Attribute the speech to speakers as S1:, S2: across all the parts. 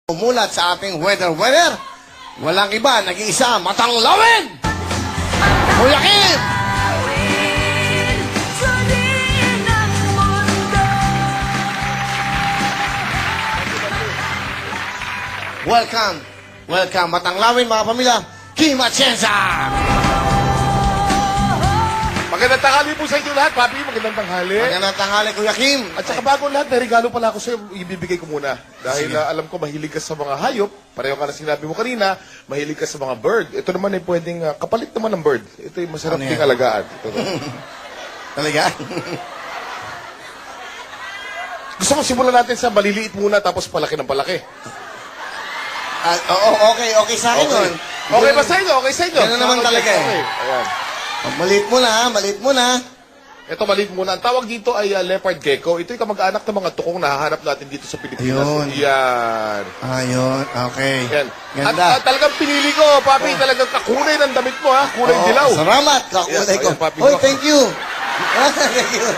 S1: Umulat sa ating weather. Walang iba, nag-iisa, Matanglawin! Kuya Kim! Welcome, Matanglawin mga pamilya, Kim Atienza!
S2: Magandang tanghali po sa inyo lahat, Papi. Magandang tanghali.
S1: Magandang tanghali, Kuya Kim.
S2: At saka bago lahat, may regalo pala ako sa'yo. Ibibigay ko muna. Dahil alam ko mahilig ka sa mga hayop. Pareho ka na sinabi mo kanina, mahilig ka sa mga bird. Ito naman ay pwedeng kapalit naman ng bird. Ito ay masarap
S1: Ano
S2: ding
S1: yan?
S2: alagaan. Ito.
S1: Talaga?
S2: Gusto mo simulan natin sa maliliit muna tapos palaki ng palaki.
S1: Okay sa akin yun.
S2: Okay ba sa inyo? Okay sa inyo?
S1: Ganun naman talaga eh.
S2: Okay. Ayan.
S1: Maliit mo na.
S2: Ito maliit muna. Ang tawag dito ay leopard gecko. Ito'y kamag-anak ng mga tukong na hahanap natin dito sa Pilipinas.
S1: Ayun.
S2: Yan.
S1: Ayun, okay.
S2: Yan.
S1: Ganda.
S2: At talagang pinili ko, Papi, talagang kakulay ng damit mo, ha? Kulay dilaw.
S1: Salamat, kakulay ko.
S2: Ayan, papi,
S1: Hoy,
S2: baka.
S1: thank you. Thank you.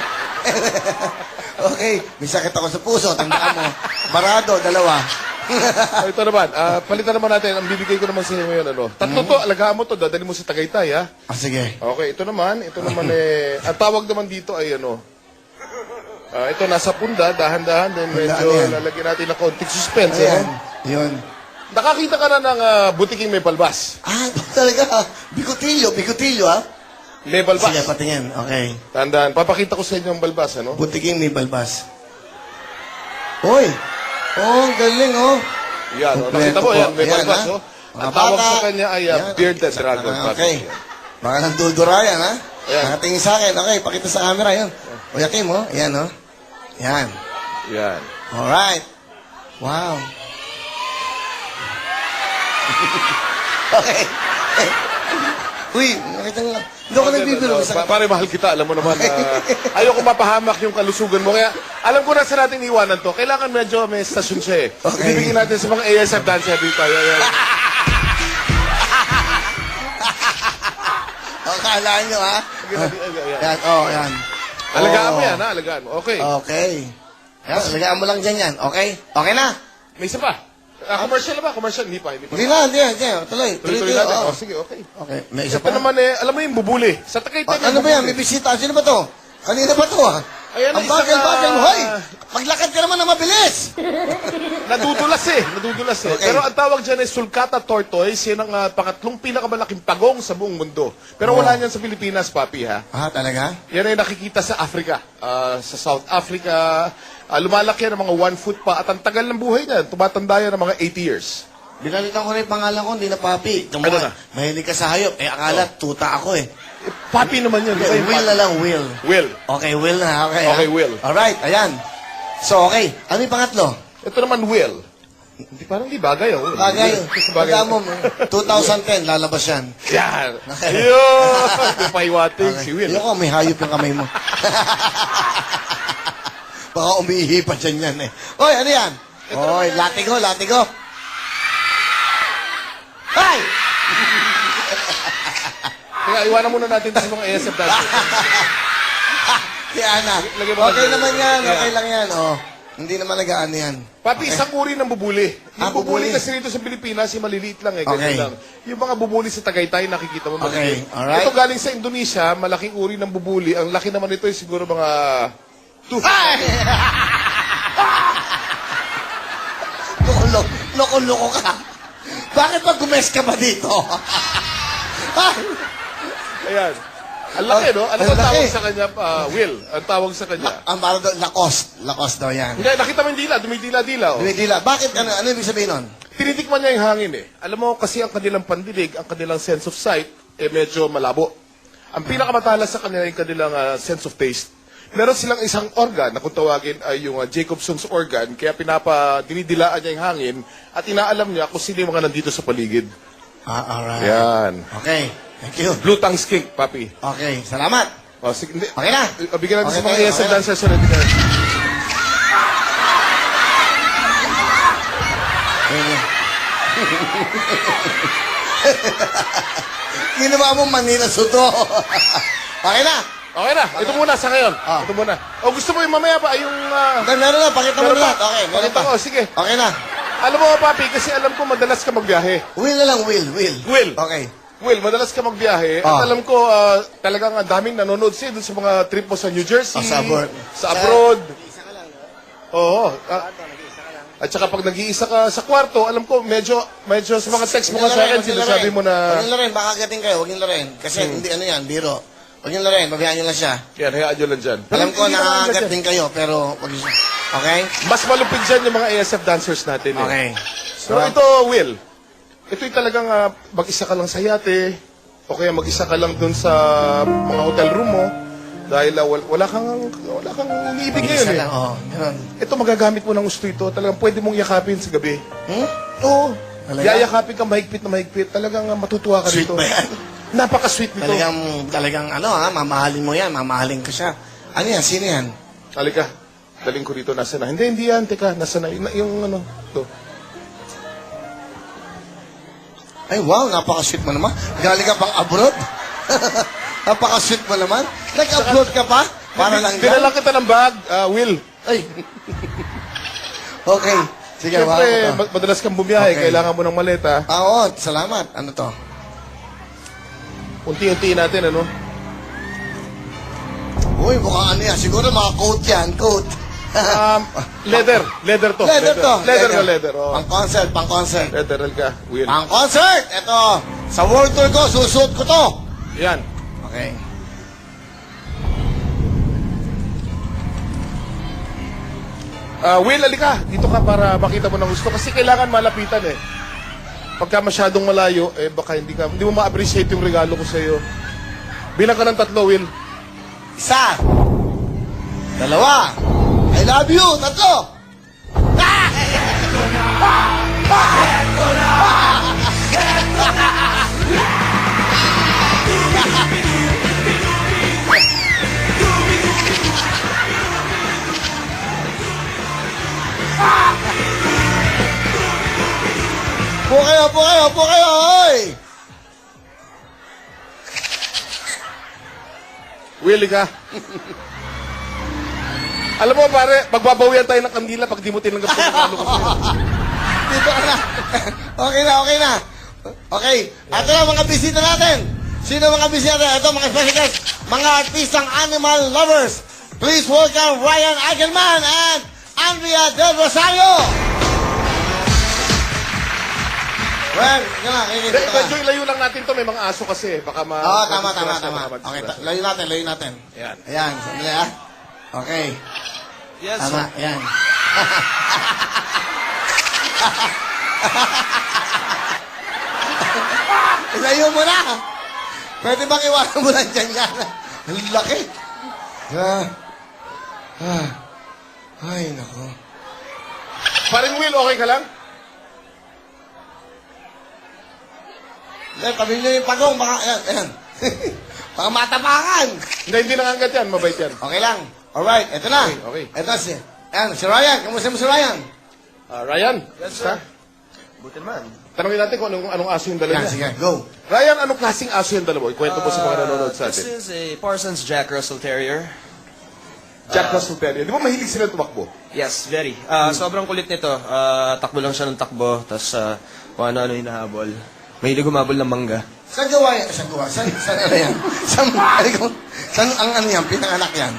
S1: Okay, may sakit ako sa puso. Tandaan mo. Barado, dalawa.
S2: Ito naman, palitan naman natin. Ang bibigay ko naman sa inyo ngayon, Tatlo to, alagaan mo to, dadali mo sa Tagaytay, ha?
S1: Sige.
S2: Okay, ito naman ang tawag naman dito ay ito nasa punda, dahan-dahan, then medyo
S1: yan?
S2: lalagyan natin ng konting suspense,
S1: Ayan. Yun.
S2: Nakakita ka na ng butiking may balbas.
S1: Talaga. Bikutilyo, ha?
S2: May balbas.
S1: Sige, patingin. Okay.
S2: Tandaan, papakita ko sa inyo ang balbas,
S1: Butiking may balbas. Hoy! Oh, galing, oh.
S2: Yan, nakita
S1: Kompleto
S2: mo,
S1: po.
S2: yan, may
S1: Ayan,
S2: balbas,
S1: ha?
S2: Ang
S1: Mga
S2: tawag
S1: bata.
S2: sa kanya ay
S1: Yan.
S2: bearded dragon.
S1: Okay. Baka nandudura yan, ha?
S2: Ayan.
S1: Nakatingin sa akin. Okay, pakita sa camera, yun. Kuya Kim, oh. Ayan, oh. Yan.
S2: Yan.
S1: Alright. Wow. Okay. Uy, nakita nga. Hindi ako nagbibiro.
S2: Pare, mahal kita. Alam mo naman, ayoko mapahamak yung kalusugan mo. Kaya, alam ko na sa natin iwanan to. Kailangan medyo may stasyon siya eh.
S1: Okay.
S2: Ibigin natin sa mga ASF dancer dito. Ayan.
S1: Kala nyo, ha?
S2: Ayan.
S1: Yan, oh, yan.
S2: Alagaan mo yan, ha? Alagaan mo. Okay.
S1: Okay. Yan, alagaan mo lang dyan yan. Okay? Okay na?
S2: May isa pa. Commercial na ba? Commercial? Hindi pa.
S1: Hindi na. Tuloy.
S2: Tuloy natin.
S1: Oh.
S2: Sige, okay.
S1: Okay. May isa
S2: Ito
S1: pa?
S2: naman alam mo yung bubuli. Sa Tagaytay
S1: Ano ba yan? May bisita. Sino ba to? Kanina ba to, ha?
S2: Ayan,
S1: Ang
S2: isa
S1: bagal-bagal mo.
S2: ka-
S1: Hoy! Maglakad ka naman na mabilis!
S2: Nadudulas eh.
S1: Okay.
S2: Pero ang tawag dyan ay sulcata tortoise. Yan ang pangatlong pinakamalaking pagong sa buong mundo. Pero wala niyan sa Pilipinas, Papi, ha?
S1: Talaga?
S2: Yan ay nakikita sa Africa. Sa South Africa. Lumalaki yan ng mga 1 foot pa. At ang tagal ng buhay niyan. Tumatanda yan ng mga 80 years.
S1: Binalitan ko na yung pangalan ko, hindi na papi.
S2: Ano na?
S1: Mahilig ka sa hayop. Akala, tuta ako eh.
S2: Papi naman yan. Okay,
S1: Will na lang, Will.
S2: Will.
S1: Okay, Will na. Okay,
S2: Okay, Will.
S1: Alright, ayan. So, okay. Ano yung pangatlo?
S2: Ito naman, Will. Parang di bagay, oh.
S1: Bagay.
S2: Bagay.
S1: Pagka mo, 2010, lalabas yan.
S2: Yan. Ayun. Pahiwating si Will.
S1: Yung ko, may hayop yung kamay mo. Baka umiihi pa dyan yan eh. Oy, ano yan? Oy, latigo. Ay!
S2: Kaya iwanan muna natin sa mga ASF dancer.
S1: Si Ana.
S2: Lagyan mo
S1: Okay
S2: lang.
S1: naman yan.
S2: Yeah.
S1: Okay lang yan. Oh. Hindi naman nag-ano yan.
S2: Papi, isang uri ng bubuli. Yung
S1: bubuli.
S2: bubuli kasi dito sa Pilipinas, yung maliliit lang eh.
S1: Okay.
S2: Ganyan lang. Yung mga bubuli sa Tagaytay, nakikita mo
S1: Okay,
S2: maliliit.
S1: alright.
S2: Ito galing sa Indonesia, malaking uri ng bubuli. Ang laki naman ito ay siguro mga...
S1: Ay! Loko-loko ka. Bakit ba gumes ka ba dito?
S2: Ayan. Ang laki, no? Ano
S1: Ang
S2: ang tawag
S1: laki.
S2: sa kanya, Will? Ang tawag sa kanya.
S1: Ang para doon, Lacoste daw yan.
S2: Hindi, nakita mo yung dila. Dumidila-dila, oh.
S1: Dumidila. Bakit? Ano ibig sabihin nun?
S2: Tinitikman niya yung hangin, eh. Alam mo, kasi ang kanilang pandinig, ang kanilang sense of sight, medyo malabo. Ang pinakamatalas sa kanila yung kanilang sense of taste. Meron silang isang organ na kung tawagin ay yung Jacobson's organ, kaya dinidilaan niya yung hangin at inaalam niya kung sino yung mga nandito sa paligid.
S1: Alright.
S2: Yan.
S1: Okay. Thank you.
S2: Blue tongue skink, Papi.
S1: Okay. Salamat.
S2: O, sige, hindi.
S1: Okay na.
S2: Bigyan natin
S1: Okay
S2: sa mga
S1: na,
S2: ASF
S1: okay na.
S2: dancers na natin.
S1: Ginawa mo Manila Suto. Okay na.
S2: Okay na. Ito muna sa ngayon. Ito muna. O gusto mo yung mamaya pa, yung...
S1: Meron na. Pakita mo
S2: Meron
S1: lahat.
S2: pa.
S1: Okay. Meron
S2: Pakita
S1: pa.
S2: ko, sige.
S1: Okay na.
S2: Alam mo, papi, kasi alam ko madalas ka magbiyahe.
S1: Will na lang, Will.
S2: Will.
S1: Okay.
S2: Will, madalas ka magbiyahe.
S1: Ah.
S2: At alam ko, talagang ang daming nanonood sa'yo dun sa mga trip mo sa New Jersey.
S1: Sa abroad.
S2: Sa abroad. Oo. At saka pag nag-iisa ka sa kwarto, alam ko, medyo sa mga text mo ka sa akin, sinasabi mo na...
S1: Huwag niyo larin, baka agatin kayo, huwag niyo larin. Kasi hindi ano yan, biro. Huwag niyo larin, babayaan niyo lang siya.
S2: Yan, hayaan nyo lang dyan.
S1: Alam ko,
S2: Hindi ka
S1: nakakagat
S2: dyan.
S1: din kayo, pero huwag niyo siya. Okay?
S2: Mas malupit dyan yung mga ASF dancers natin. Eh.
S1: Okay.
S2: So, ito, Will. Ito'y talagang mag-isa ka lang sa yate, o kaya mag-isa ka lang dun sa mga hotel room mo, dahil wala kang iniibig ngayon
S1: Isa
S2: eh.
S1: lang, ganun.
S2: Ito, magagamit mo ng gusto ito. Talagang pwede mong yakapin sa gabi. Oo.
S1: Talaga?
S2: Yayakapin ka mahigpit na mahigpit. Talagang matutuwa ka
S1: Sweet
S2: dito.
S1: ba yan?
S2: Napaka-sweet nito.
S1: Talagang mamahalin mo yan, mamahalin ka siya. Ano yan, sino yan?
S2: Halika. Daling ko dito. Nasa na? Hindi yan. Teka, nasa na? Yung ano, ito.
S1: Ay, wow, napaka-sweet mo naman. Galing ka pang abroad? Napaka-sweet mo naman. Nag-upload ka pa? Para lang yan?
S2: Dinala kita ng bag, Will.
S1: Ay. Okay. Sige,
S2: Siyempre,
S1: wow.
S2: madalas kang bumiyahe.
S1: Okay.
S2: Kailangan mo ng maleta.
S1: Oo, salamat. Ano to?
S2: Unti-untiin natin, ano?
S1: Uy, mukhang ano yan. Siguro mga coat yan, coat.
S2: Leather. Leather to.
S1: Leather to.
S2: Leather na leather. Oh.
S1: Pang-concert.
S2: Leather ka, Will.
S1: Pang-concert! Ito, sa world tour ko, susuot ko to.
S2: Yan.
S1: Okay.
S2: Will, alika. Dito ka para makita mo ng gusto. Kasi kailangan malapitan eh. Pagka masyadong malayo, baka hindi mo ma-appreciate yung regalo ko sa iyo. Bilang ka ng 3, Will.
S1: 1, 2, I love you, 3. Po kayo, oy!
S2: Will, ka. Alam mo, pare, magbabawian tayo ng kandila pag di mo tinanggap yung regalo ko sa iyo.
S1: Dito ka na. Okay na. Okay. Ito na mga bisita natin. Sino mga bisita natin? Ito mga special guests. Mga artistang animal lovers. Please welcome Ryan Eigenman and Andrea Del Rosario. Well, ito na.
S2: Medyo ilayo lang natin to. May mga aso kasi. Baka
S1: Oo, tama.
S2: baka
S1: Okay,
S2: madisgrasya.
S1: layo natin.
S2: Ayan.
S1: Ayan, sandali ah. Okay.
S3: Yes,
S1: Tama, yan. Ilayo mo na. Pwede bang iwanan mo lang dyan yan? Ang laki. Ay, nako.
S2: Paring Will, okay ka lang?
S1: Tabi nyo yung pagong, baka, ayan. Baka matapakan.
S2: Hindi nangangat yan. Mabait yan.
S1: Okay lang. Alright, eto na.
S2: Okay.
S1: Eto si Ryan. Kamusta mo si Ryan?
S2: Ryan.
S3: Yes,
S2: sir.
S3: Buti naman.
S2: Tanongin natin kung anong aso yung dala
S1: Yan,
S2: niya.
S1: sige, go.
S2: Ryan, anong klaseng aso yung dala mo? Ikwento mo sa mga nanonood sa
S3: This
S2: atin.
S3: is a Parsons Jack Russell Terrier.
S2: Jack Russell Terrier. Di ba mahilig sila tumakbo?
S3: Yes, very. Sobrang kulit nito. Takbo lang siya ng takbo, tapos kung ano-ano hinahabol. Mahilig humabol ng mangga.
S1: Saan gawa yan? Saan ano yan? Saan ang ano yan? Pinanganak yan?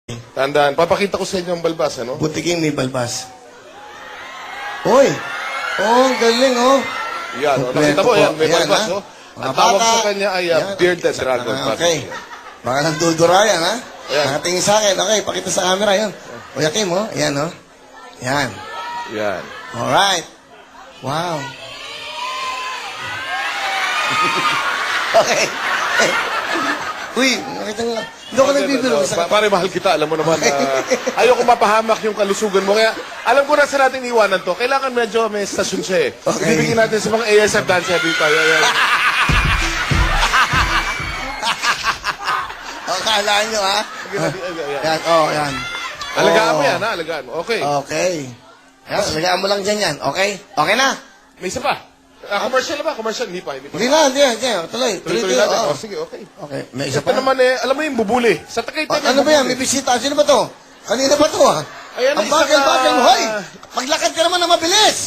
S2: Tandaan, papakita ko sa inyo ang balbas, ano?
S1: Butiking may balbas. Uy! Oh, galing, oh.
S2: Yan, oh,
S1: Kompleto
S2: nakita mo,
S1: po.
S2: yan, may
S1: Ayan,
S2: balbas,
S1: ha?
S2: oh.
S1: Mga
S2: Ang tawag
S1: bata.
S2: sa kanya ay
S1: Yan.
S2: bearded dragon.
S1: Okay. Baka nandudura yan, ha?
S2: Ayan.
S1: Nakatingin sa akin. Okay, pakita sa camera, yan. Kuya Kim, oh. Ayan, oh. Yan.
S2: Yan.
S1: Alright. Wow. Okay. Uy, nakita nga. Hindi ako nagbibiro.
S2: Pare, mahal kita. Alam mo naman, ayoko mapahamak yung kalusugan mo. Kaya, alam ko na sa natin iwanan to. Kailangan medyo may stasyon siya eh.
S1: Okay.
S2: Ibigin natin sa mga ASF dancer dito. Ayan.
S1: O, kalaan nyo, ha?
S2: Ayan.
S1: Yan, oh, yan.
S2: Alagaan mo
S1: Oh.
S2: yan, ha? Alagaan mo. Okay.
S1: Okay. Yan, alagaan mo lang dyan yan. Okay? Okay na?
S2: May isa pa. Commercial na ba? Commercial? Hindi pa. Hindi pa.
S1: Hindi na, hindi na. Hindi na. Tuloy.
S2: Tuloy-tuloy natin.
S1: Oh.
S2: Oh, sige, okay.
S1: Okay, may isa
S2: Ito
S1: pa.
S2: naman eh, alam mo yung bubuli. Sa Tagaytay
S1: Ano ba yan? May bisita. Sino ba to? Kanina ba to, ha?
S2: Ayan,
S1: Ang
S2: isa
S1: bagal-bagal mo.
S2: ka-
S1: Hoy! Maglakad ka naman na mabilis!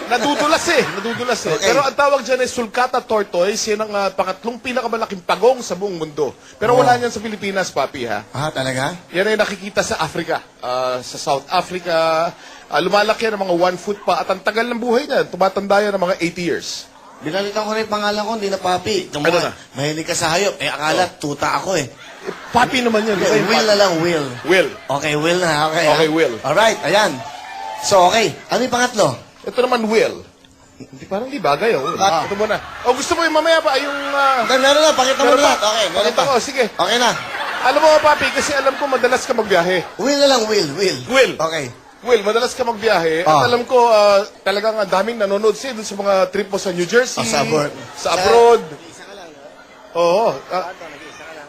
S2: Nadudulas eh. Nadudulas eh.
S1: Okay.
S2: Pero ang tawag dyan ay sulcata tortoise. Yan ang pangatlong pinakamalaking pagong sa buong mundo. Pero wala niyan sa Pilipinas, papi, ha?
S1: Ah, talaga?
S2: Yan ay nakikita sa Africa. Sa South Africa. Lumalaki yan ng mga 1 foot pa. At ang tagal ng buhay niyan. Tumatanda yan ng mga 80 years.
S1: Binalitan ko rin yung pangalan ko, hindi na papi. Ito mo,
S2: Ano na?
S1: mahilig ka sa hayop. Eh, akala, tuta ako eh.
S2: Eh, papi naman yan. Okay,
S1: Will na lang, Will.
S2: Will.
S1: Okay, Will na. Okay, ha?
S2: Okay, Will.
S1: Alright, ayan. So, okay. Ano yung pangatlo?
S2: Ito naman Will. Hindi parang di bagay, oh. Will.
S1: Ah.
S2: Ito muna. O gusto mo yung mamaya pa, yung...
S1: Okay, meron na. Pakita mo
S2: Meron
S1: lahat.
S2: pa.
S1: Okay, meron
S2: Pakita
S1: pa.
S2: ko, sige.
S1: Okay na.
S2: Alam mo, papi, kasi alam ko madalas ka magbiyahe.
S1: Will na lang, Will. Will.
S2: Will.
S1: Okay.
S2: Will, madalas ka magbiyahe.
S1: Ah.
S2: At alam ko, talagang ang daming nanonood sa'yo dun sa mga trip mo sa New Jersey.
S1: Sa abroad.
S2: Sa abroad. Oo.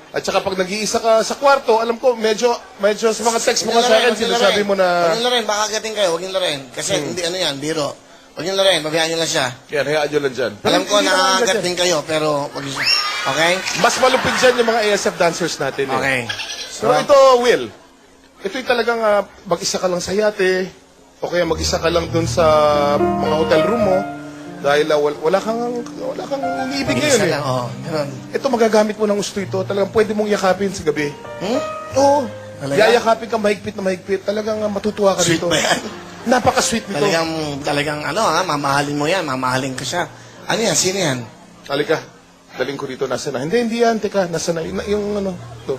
S2: At saka pag nag-iisa ka sa kwarto, alam ko, medyo sa mga text mo ka sa akin, sinasabi mo na...
S1: Huwag yung larin, baka agatin kayo. Huwag yung larin. Kasi hindi, ano yan, biro. Huwag yung larin, babayaan nyo lang siya.
S2: Yan, hayaan nyo lang dyan.
S1: Alam ko
S2: Hindi naman
S1: nakakagat
S2: ganyan.
S1: din kayo, pero huwag yung okay?
S2: Mas malupit dyan yung mga ASF dancers natin. Eh.
S1: Okay.
S2: So ito, Will, ito'y talagang mag-isa ka lang sa yate, o kaya mag-isa ka lang dun sa mga hotel room mo, dahil wala kang iniibig ngayon
S1: Isa
S2: eh.
S1: lang, oh. Ganun.
S2: Ito, magagamit mo ng gusto ito. Talagang pwede mong yakapin sa gabi.
S1: Hmm?
S2: Oo.
S1: Talaga?
S2: Yayakapin ka mahigpit na mahigpit. Talagang matutuwa ka
S1: Sweet
S2: dito.
S1: ba yan?
S2: Napaka-sweet nito.
S1: Talagang ano ha, mamahalin mo yan, mamahalin ka siya. Ano yan, sino yan?
S2: Halika. Daling ko dito. Nasa na? Hindi yan. Teka, nasa na? Yung ano, ito.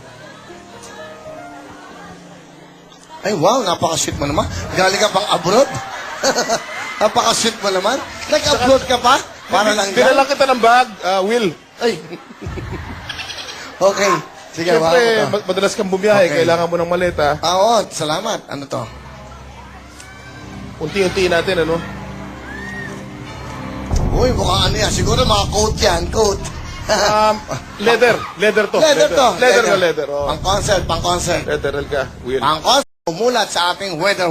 S1: Ay wow, napaka-sweet mo naman. Galing ka pang abroad? Napaka-sweet mo naman. Nag-upload ka pa? Para lang yan?
S2: Dinala kita ng bag, Will.
S1: Ay. Okay. Sige,
S2: Siyempre,
S1: wala ko to.
S2: madalas kang bumiyahe.
S1: Okay.
S2: Kailangan mo ng maleta.
S1: Oo, salamat. Ano to?
S2: Unti-untiin natin, ano?
S1: Uy, mukhang ano yan. Siguro mga coat yan, coat.
S2: Leather. Leather to.
S1: Leather to.
S2: Leather na leather. Oh.
S1: Pang-concert, pang-concert.
S2: Leather ka, Will.
S1: Pang-concert. Umulat sa ating weather.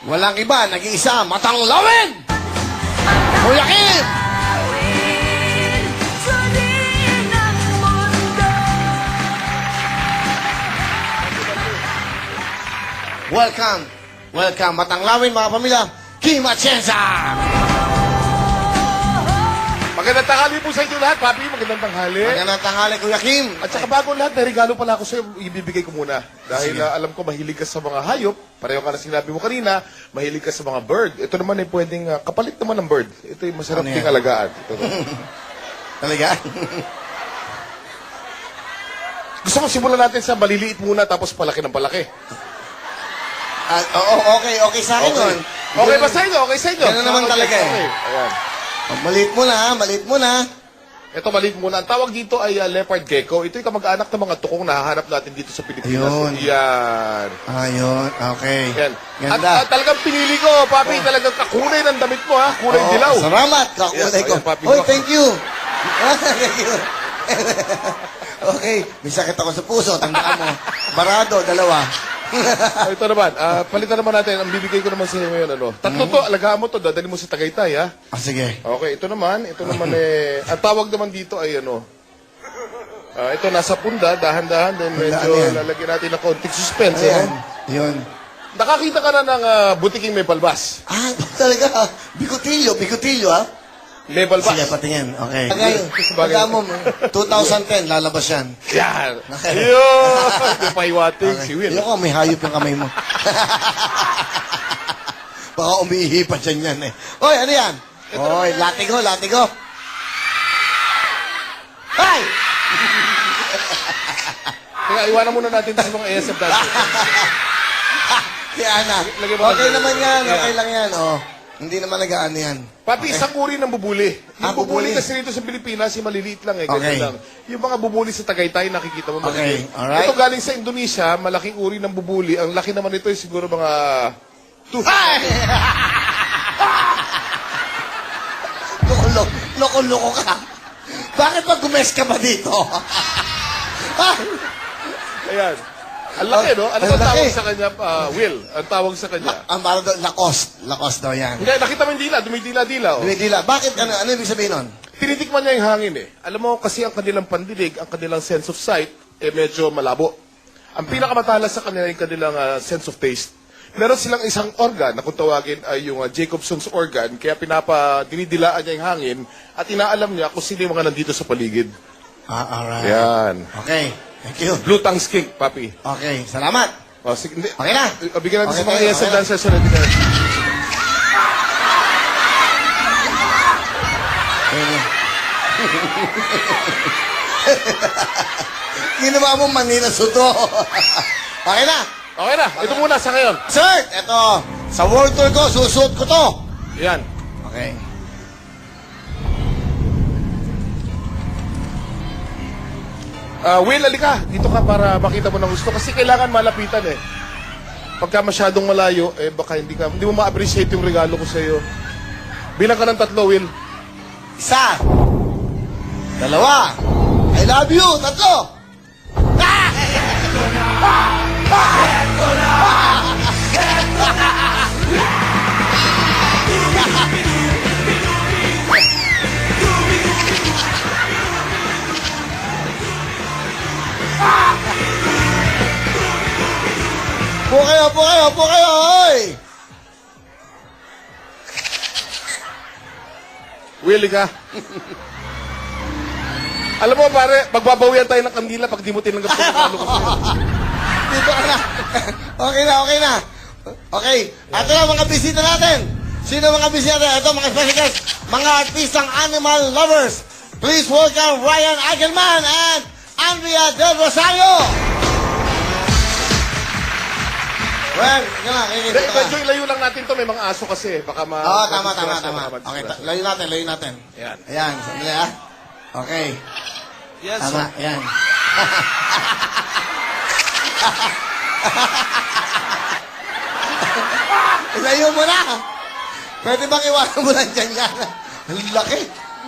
S1: Walang iba, nag-iisa, Matang Lawin! Kuya Kim! Welcome. Welcome. Matanglawin, mga pamilya. Kim Atienza!
S2: Magandang tanghali po sa inyo lahat, Papi. Magandang tanghali.
S1: Magandang tanghali, Kuya Kim.
S2: At saka bago lahat, may regalo pala ako sa'yo. Ibibigay ko muna. Dahil alam ko mahilig ka sa mga hayop. Pareho ka na sinabi mo kanina, mahilig ka sa mga bird. Ito naman ay pwedeng kapalit naman ng bird. Ito ay masarap
S1: Ano
S2: ding
S1: yan?
S2: alagaan. Ito.
S1: Talaga?
S2: Gusto mo simulan natin sa maliliit muna tapos palaki ng palaki.
S1: Okay sa akin yun.
S2: Okay ba sa inyo? Okay sa inyo?
S1: Ganun naman
S2: Okay,
S1: talaga eh.
S2: okay. Ayan.
S1: Maliit mo na, maliit mo na.
S2: Ito maliit muna. Ang tawag dito ay leopard gecko. Ito yung kamag-anak ng mga tukong na hahanap natin dito sa Pilipinas.
S1: Ayun.
S2: Yan.
S1: Ayun, okay.
S2: Yan.
S1: Ganda.
S2: At talagang pinili ko, Papi, talagang kakulay ng damit mo, ha? Kulay
S1: Oo,
S2: dilaw.
S1: Salamat, kakulay
S2: Yes,
S1: ko.
S2: ayan, papi,
S1: Hoy,
S2: baka-
S1: thank you. Thank you. Okay, may sakit ako sa puso, tandaan mo. Barado, dalawa.
S2: Ito naman, palitan naman natin. Ang bibigay ko naman sa inyo ngayon, ano? Tatlo to, alagaan mo to, dadali mo sa Tagaytay, ha?
S1: Sige.
S2: Okay, ito naman ang tawag naman dito ay ano, ito nasa punda, dahan-dahan, then medyo
S1: Ano yan?
S2: lalagyan natin ng konting suspense,
S1: Ayan,
S2: ano?
S1: yun.
S2: Nakakita ka na ng butiking may palbas.
S1: Ah, talaga. Bigutilyo, ha?
S2: Level ba?
S1: Sige, patingin. Okay.
S2: Bagay.
S1: Pagka mo, 2010, lalabas yan.
S2: Yan.
S1: Okay.
S2: Yun. Yung pahiwatig si Will.
S1: Yung may hayop yung kamay mo. Baka umiihi pa dyan yan eh. Oy, ano yan? Oy, latigo, latigo. Ay!
S2: Kaya iwanan muna natin sa mga ASF dance.
S1: Si Ana.
S2: Lagyan mo
S1: Okay
S2: lang.
S1: naman yan,
S2: Yeah.
S1: okay lang yan. Oh. Hindi naman nag-ano yan.
S2: Papi, isang uri ng bubuli. Yung
S1: bubuli.
S2: bubuli kasi rito sa Pilipinas, yung maliliit lang eh.
S1: Okay.
S2: Ganyan lang. Yung mga bubuli sa Tagaytay, nakikita mo maliliit.
S1: Okay, alright.
S2: Ito galing sa Indonesia, malaking uri ng bubuli. Ang laki naman nito ay siguro mga...
S1: Loko-loko ka. Bakit pag gumes ka ba dito?
S2: Ayan. Ang laki, no? Ano
S1: Ang
S2: ba tawag
S1: laki.
S2: sa kanya, Will? Ang tawag sa kanya.
S1: Ang parang doon, Lacoste. Lacoste daw yan.
S2: Hindi, nakita mo yung dila. Dumidila-dila, oh.
S1: Dumidila. Bakit? Ano ibig sabihin nun?
S2: Tinitikman niya yung hangin, eh. Alam mo, kasi ang kanilang pandinig, ang kanilang sense of sight, eh medyo malabo. Ang pinakamatalas sa kanila yung kanilang sense of taste. Meron silang isang organ na kung tawagin ay yung Jacobson's organ, kaya dinidilaan niya yung hangin at inaalam niya kung sino yung mga nandito sa paligid.
S1: Alright.
S2: Yan.
S1: Okay. Thank you.
S2: Blue tongue skink, papi.
S1: Okay. Salamat.
S2: O, sige, hindi.
S1: Okay na.
S2: Bigyan natin
S1: Okay,
S2: sa mga
S1: okay,
S2: ESL
S1: okay na.
S2: dancers ulit.
S1: Ginawa mo Manila Suto. Okay na.
S2: Okay na, ito muna sa ngayon.
S1: Sir, eto. Sa world tour ko, susuot ko to.
S2: Yan.
S1: Okay.
S2: Will, alika. Dito ka para makita mo ng gusto. Kasi kailangan malapitan eh. Pagka masyadong malayo, eh baka hindi mo ma-appreciate yung regalo ko sa iyo. Bilang ka ng 3, Will.
S1: Isa. Dalawa. I love you. Tatlo. Po kayo, oy!
S2: Will, ka. Alam mo, pare, magbabawian tayo ng kandila pag di mo tinanggap ko regalo ko sa iyo.
S1: Dito ka na. Okay na, okay na. Okay. Ito na mga bisita natin. Sino mga bisita natin? Ito mga special guests. Mga artistang animal lovers. Please welcome Ryan Egelman and Andrea Del Rosario. Well, yun na.
S2: Hindi, medyo ilayo lang natin to. May mga aso kasi. Baka
S1: Oo, tama.
S2: ma-disgrasya.
S1: Okay, layo natin.
S2: Ayan.
S1: Ayan, sandali ah. Okay.
S3: Yes,
S1: Tama, yan. Ilayo mo na. Pwede bang iwanan mo lang dyan yan? Ang laki.